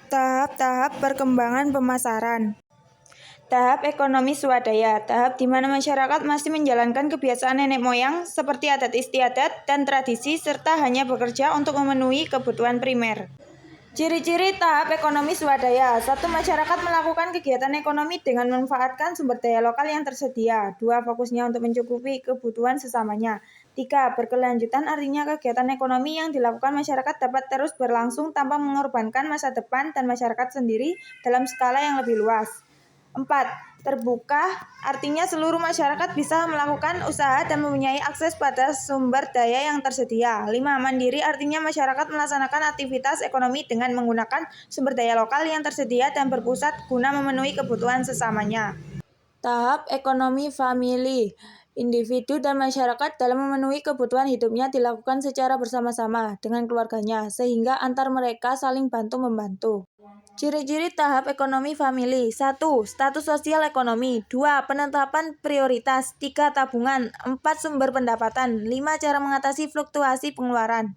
Tahap-tahap perkembangan pemasaran. Tahap ekonomi swadaya, tahap di mana masyarakat masih menjalankan kebiasaan nenek moyang seperti adat istiadat dan tradisi serta hanya bekerja untuk memenuhi kebutuhan primer. Ciri-ciri tahap ekonomi swadaya. 1. Masyarakat melakukan kegiatan ekonomi dengan memanfaatkan sumber daya lokal yang tersedia. 2. Fokusnya untuk mencukupi kebutuhan sesamanya. 3. Berkelanjutan artinya kegiatan ekonomi yang dilakukan masyarakat dapat terus berlangsung tanpa mengorbankan masa depan dan masyarakat sendiri dalam skala yang lebih luas. 4. Terbuka, artinya seluruh masyarakat bisa melakukan usaha dan mempunyai akses pada sumber daya yang tersedia. 5. Mandiri, artinya masyarakat melaksanakan aktivitas ekonomi dengan menggunakan sumber daya lokal yang tersedia dan berpusat guna memenuhi kebutuhan sesamanya. Tahap ekonomi famili. Individu dan masyarakat dalam memenuhi kebutuhan hidupnya dilakukan secara bersama-sama dengan keluarganya, sehingga antar mereka saling bantu-membantu. Ciri-ciri tahap ekonomi famili. 1. Status sosial ekonomi. 2. Penetapan prioritas. 3. Tabungan. 4. Sumber pendapatan. 5. Cara mengatasi fluktuasi pengeluaran.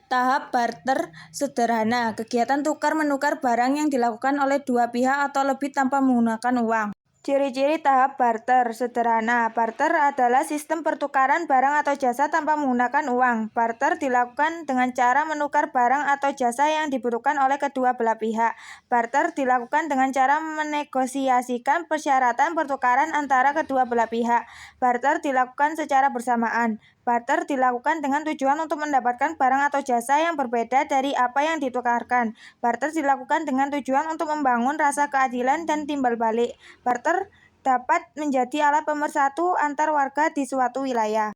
Tahap barter sederhana. Kegiatan tukar-menukar barang yang dilakukan oleh dua pihak atau lebih tanpa menggunakan uang. Ciri-ciri tahap barter sederhana. Barter adalah sistem pertukaran barang atau jasa tanpa menggunakan uang. Barter dilakukan dengan cara menukar barang atau jasa yang dibutuhkan oleh kedua belah pihak. Barter dilakukan dengan cara menegosiasikan persyaratan pertukaran antara kedua belah pihak. Barter dilakukan secara bersamaan. Barter dilakukan dengan tujuan untuk mendapatkan barang atau jasa yang berbeda dari apa yang ditukarkan. Barter dilakukan dengan tujuan untuk membangun rasa keadilan dan timbal balik. Barter dapat menjadi alat pemersatu antar warga di suatu wilayah.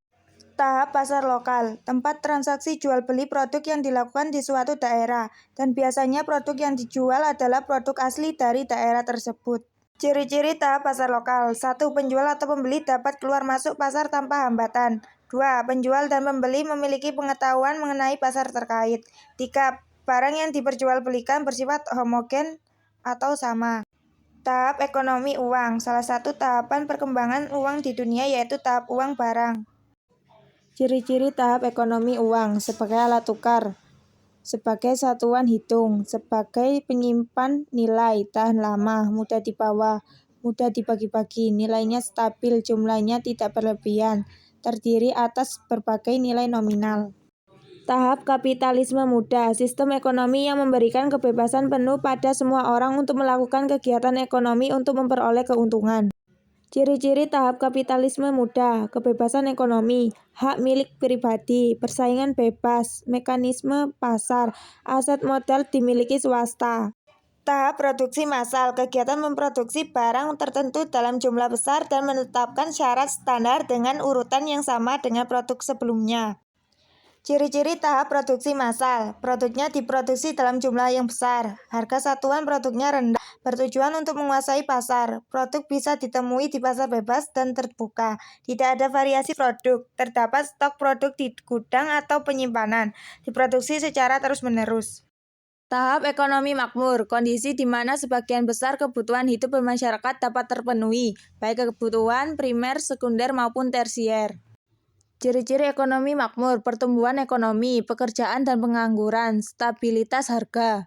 Tahap pasar lokal, tempat transaksi jual beli produk yang dilakukan di suatu daerah, dan biasanya produk yang dijual adalah produk asli dari daerah tersebut. Ciri-ciri tahap pasar lokal. 1. Penjual atau pembeli dapat keluar masuk pasar tanpa hambatan. 2. Penjual dan pembeli memiliki pengetahuan mengenai pasar terkait. 3. Barang yang diperjualbelikan bersifat homogen atau sama. Tahap ekonomi uang. Salah satu tahapan perkembangan uang di dunia yaitu tahap uang barang. Ciri-ciri tahap ekonomi uang. Sebagai alat tukar, sebagai satuan hitung, sebagai penyimpan nilai, tahan lama, mudah dibawa, mudah dibagi-bagi, nilainya stabil, jumlahnya tidak berlebihan, terdiri atas berbagai nilai nominal. Tahap kapitalisme muda, sistem ekonomi yang memberikan kebebasan penuh pada semua orang untuk melakukan kegiatan ekonomi untuk memperoleh keuntungan. Ciri-ciri tahap kapitalisme muda, kebebasan ekonomi, hak milik pribadi, persaingan bebas, mekanisme pasar, aset modal dimiliki swasta. Tahap produksi massal, kegiatan memproduksi barang tertentu dalam jumlah besar dan menetapkan syarat standar dengan urutan yang sama dengan produk sebelumnya. Ciri-ciri tahap produksi massal, produknya diproduksi dalam jumlah yang besar, harga satuan produknya rendah, bertujuan untuk menguasai pasar, produk bisa ditemui di pasar bebas dan terbuka, tidak ada variasi produk, terdapat stok produk di gudang atau penyimpanan, diproduksi secara terus-menerus. Tahap ekonomi makmur, kondisi di mana sebagian besar kebutuhan hidup bermasyarakat dapat terpenuhi, baik kebutuhan primer, sekunder maupun tersier. Ciri-ciri ekonomi makmur, pertumbuhan ekonomi, pekerjaan dan pengangguran, stabilitas harga.